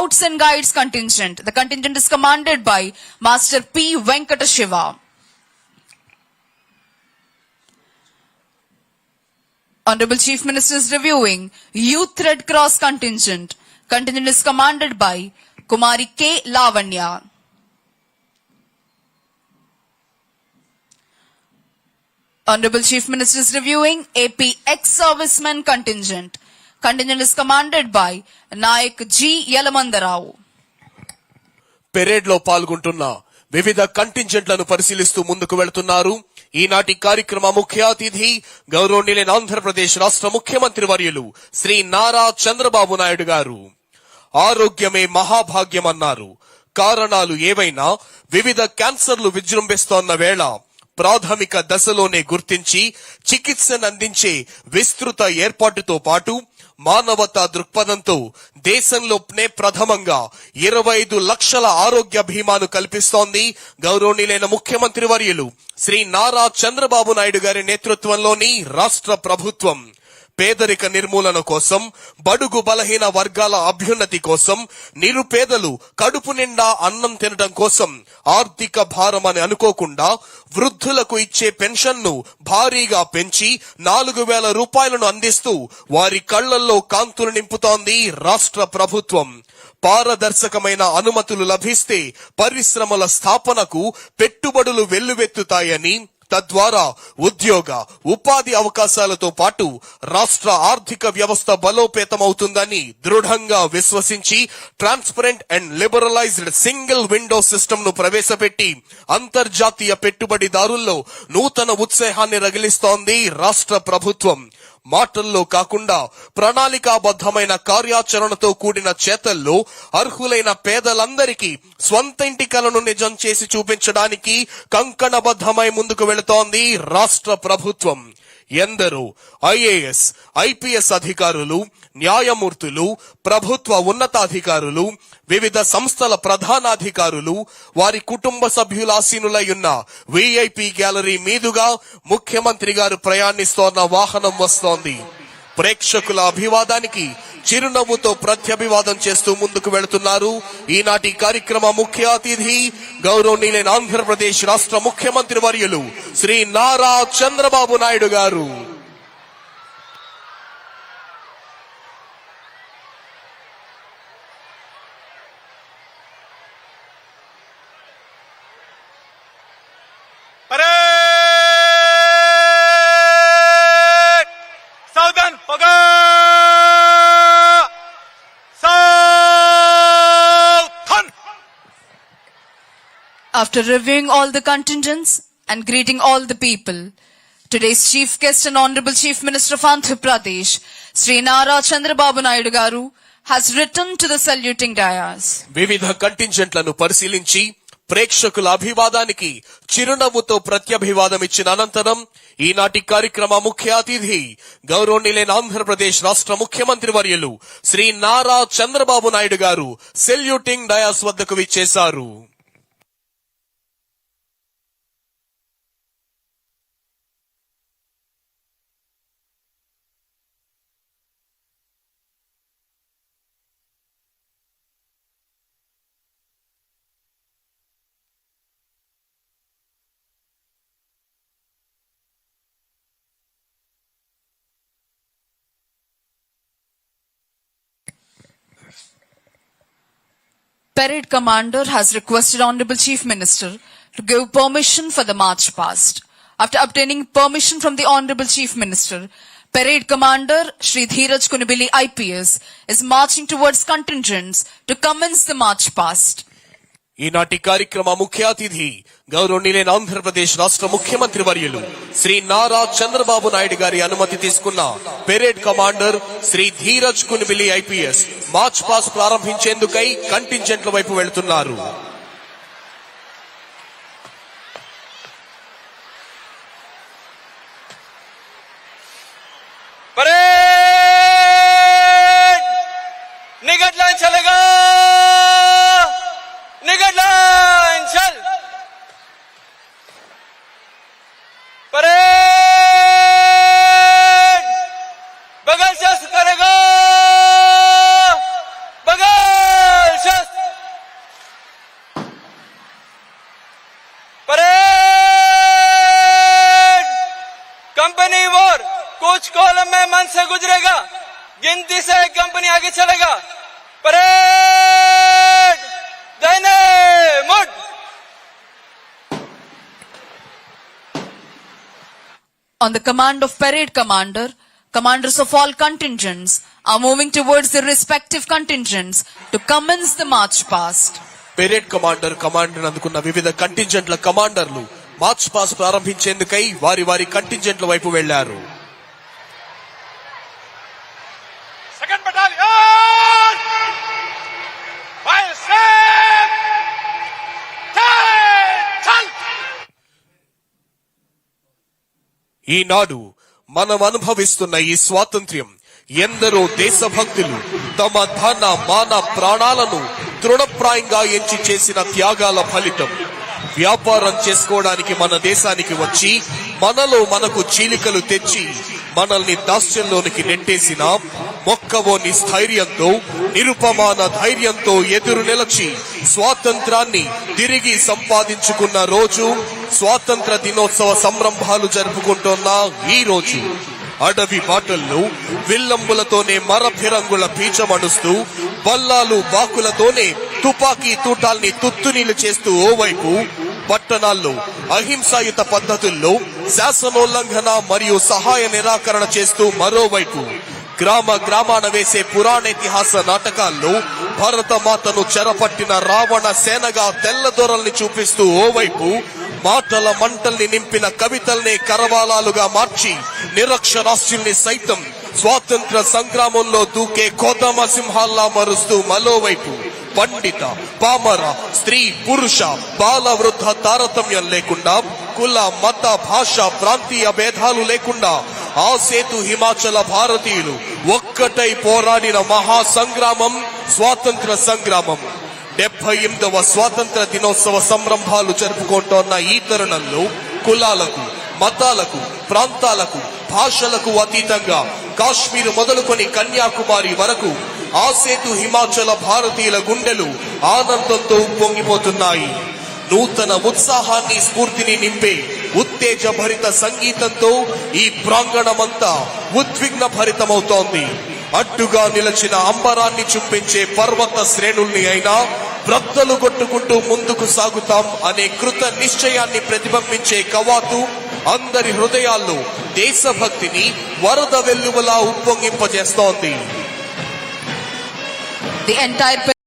Scouts and Guides contingent. The contingent is commanded by Master P. Venkata Shiva. Honorable Chief Minister is reviewing Youth Red Cross contingent. Contingent is commanded by Kumari K. Lavanya. Honorable Chief Minister is reviewing AP ex-servicemen contingent. Contingent is commanded by Nayak G. Yalamandarao. Parade లో పాల్గొంటున్న వివిధ కంటింజెంట్లను పరిశీలిస్తూ ముందుకు వెళుతున్నారు. ఈనాటి కార్యక్రమ ముఖ్య అతిథి గౌరవనీయులైన ఆంధ్రప్రదేశ్ రాష్ట్ర ముఖ్యమంత్రి వర్యులు శ్రీ నారా చంద్రబాబు నాయుడు గారు. ఆరోగ్యమే మహాభాగ్యమన్నారు. కారణాలు ఏవైనా వివిధ క్యాన్సర్లు విజృంభిస్తోన్న వేళ ప్రాథమిక దశలోనే గుర్తించి చికిత్సను అందించే విస్తృత ఏర్పాటుతో పాటు మానవతా దృక్పథంతో దేశంలోనే ప్రథమంగా 25 లక్షల ఆరోగ్య బీమాను కల్పిస్తోంది గౌరవనీయులైన ముఖ్యమంత్రి వర్యులు శ్రీ నారా చంద్రబాబు నాయుడు గారి నేతృత్వంలోని రాష్ట్ర ప్రభుత్వం. పేదరిక నిర్మూలన కోసం, బడుగు బలహీన వర్గాల అభ్యున్నతి కోసం, నిరుపేదలు కడుపు నిండా అన్నం తినడం కోసం ఆర్థిక భారం అని అనుకోకుండా వృద్ధులకు ఇచ్చే పెన్షన్ను భారీగా పెంచి 4,000 రూపాయలను అందిస్తూ వారి కళ్లల్లో కాంతులు నింపుతోంది రాష్ట్ర ప్రభుత్వం. పారదర్శకమైన అనుమతులు లభిస్తే పరిశ్రమల స్థాపనకు పెట్టుబడులు వెల్లువెత్తుతాయని, తద్వారా ఉద్యోగ ఉపాధి అవకాశాలతో పాటు రాష్ట్ర ఆర్థిక వ్యవస్థ బలోపేతమవుతుందని దృఢంగా విశ్వసించి transparent and liberalised single window system ను ప్రవేశపెట్టి అంతర్జాతీయ పెట్టుబడిదారుల్లో నూతన ఉత్సాహాన్ని రగిలిస్తోంది రాష్ట్ర ప్రభుత్వం. మాటల్లో కాకుండా ప్రణాళికాబద్ధమైన కార్యాచరణతో కూడిన చేతల్లో అర్హులైన పేదలందరికీ స్వంత ఇంటి కలను నిజం చేసి చూపించడానికి కంకణబద్ధమై ముందుకు వెళుతోంది రాష్ట్ర ప్రభుత్వం. ఎందరో ఐఏఎస్, ఐపీఎస్ అధికారులు, న్యాయమూర్తులు, ప్రభుత్వ ఉన్నతాధికారులు, వివిధ సంస్థల ప్రధానాధికారులు, వారి కుటుంబ సభ్యుల ఆసీనులై ఉన్న విఐపి గ్యాలరీ మీదుగా ముఖ్యమంత్రి గారు ప్రయాణిస్తోన్న వాహనం వస్తోంది. ప్రేక్షకుల అభివాదానికి చిరునవ్వుతో ప్రత్యభివాదం చేస్తూ ముందుకు వెళుతున్నారు. ఈనాటి కార్యక్రమ ముఖ్య అతిథి గౌరవనీయులైన ఆంధ్రప్రదేశ్ రాష్ట్ర ముఖ్యమంత్రి వర్యులు శ్రీ నారా చంద్రబాబు నాయుడు గారు. After reviewing all the contingents and greeting all the people, today's chief guest and Honorable Chief Minister of Andhra Pradesh, Sri Nara Chandrababu Naidu Garu, has returned to the saluting dais. వివిధ కంటింజెంట్లను పరిశీలించి ప్రేక్షకుల అభివాదానికి చిరునవ్వుతో ప్రత్యభివాదం ఇచ్చిన అనంతరం ఈనాటి కార్యక్రమ ముఖ్య అతిథి గౌరవనీయులైన ఆంధ్రప్రదేశ్ రాష్ట్ర ముఖ్యమంత్రి వర్యులు శ్రీ నారా చంద్రబాబు నాయుడు గారు సెల్యూటింగ్ డయాస్ వద్దకు విచ్చేశారు. Parade Commander has requested Honorable Chief Minister to give permission for the march past. After obtaining permission from the Honorable Chief Minister, Parade Commander Shri Dheeraj Kunibili IPS is marching towards contingents to commence the march past. ఈనాటి కార్యక్రమ ముఖ్య అతిథి గౌరవనీయులైన ఆంధ్రప్రదేశ్ రాష్ట్ర ముఖ్యమంత్రి వర్యులు శ్రీ నారా చంద్రబాబు నాయుడు గారి అనుమతి తీసుకున్న parade commander Shri Dheeraj Kunibili IPS march pass ప్రారంభించేందుకై కంటింజెంట్ల వైపు వెళ్తున్నారు. गुजरेगा, गिनती से एक कंपनी आगे चलेगा। परेड दाहिने मुड़। On the command of parade commander, commanders of all contingents are moving towards their respective contingents to commence the march past. Parade commander commander అందుకున్న వివిధ కంటింజెంట్ల కమాండర్లు మార్చ్ పాస్ ప్రారంభించేందుకై వారి వారి కంటింజెంట్ల వైపు వెళ్లారు. Second battalion, fire set, chal. ఈనాడు మనం అనుభవిస్తున్న ఈ స్వాతంత్ర్యం ఎందరో దేశభక్తులు తమ ధన మాన ప్రాణాలను తృణప్రాయంగా ఎంచి చేసిన త్యాగాల ఫలితం. వ్యాపారం చేసుకోవడానికి మన దేశానికి వచ్చి మనలో మనకు చీలికలు తెచ్చి మనల్ని దాస్యంలోనికి నెట్టేసిన మొక్కవోని స్థైర్యంతో నిరుపమాన ధైర్యంతో ఎదురు నిలచి స్వాతంత్రాన్ని తిరిగి సంపాదించుకున్న రోజు స్వాతంత్ర దినోత్సవ సంరంభాలు జరుపుకుంటున్న ఈ రోజు. అడవి బాటల్లో విల్లంబులతోనే మరఫిరంగుల పీచమడుస్తూ బల్లాలు బాకులతోనే తుపాకీ తూటాల్ని తుత్తునీలు చేస్తూ ఓవైపు, పట్టణాల్లో అహింసాయుత పద్ధతుల్లో శాసనోల్లంఘన మరియు సహాయ నిరాకరణ చేస్తూ మరోవైపు, గ్రామ గ్రామాన వేసే పురాణేతిహాస నాటకాల్లో భరతమాతను చెరపట్టిన రావణ సేనగా తెల్లదొరల్ని చూపిస్తూ ఓవైపు, మాటల మంటల్ని నింపిన కవితల్ని కరవాలాలుగా మార్చి నిరక్షరాస్యుల్ని సైతం స్వాతంత్ర సంగ్రామంలో దూకే కోదమ సింహాల్లా మరుస్తూ మరోవైపు, పండిత పామర స్త్రీ పురుష బాల వృద్ధ తారతమ్యం లేకుండా, కుల మత భాష ప్రాంతీయ భేదాలు లేకుండా ఆ సేతు హిమాచల భారతీయులు ఒక్కటై పోరాడిన మహా సంగ్రామం స్వాతంత్ర సంగ్రామం. 78వ స్వాతంత్ర దినోత్సవ సంరంభాలు జరుపుకుంటోన్న ఈ తరుణంలో కులాలకు, మతాలకు, ప్రాంతాలకు, భాషలకు అతీతంగా కాశ్మీర్ మొదలుకొని కన్యాకుమారి వరకు ఆ సేతు హిమాచల భారతీయుల గుండెలు ఆనందంతో పొంగిపోతున్నాయి. నూతన ఉత్సాహాన్ని స్ఫూర్తిని నింపే ఉత్తేజ భరిత సంగీతంతో ఈ ప్రాంగణమంతా ఉద్విగ్న భరితమవుతోంది. అడ్డుగా నిలచిన అంబరాన్ని చుంపించే పర్వత శ్రేణుల్ని అయినా బ్రద్దలు కొట్టుకుంటూ ముందుకు సాగుతాం అనే కృత నిశ్చయాన్ని ప్రతిబింబించే కవాతు అందరి హృదయాల్లో దేశభక్తిని వరద వెల్లువలా ఉప్పొంగింపజేస్తోంది. The entire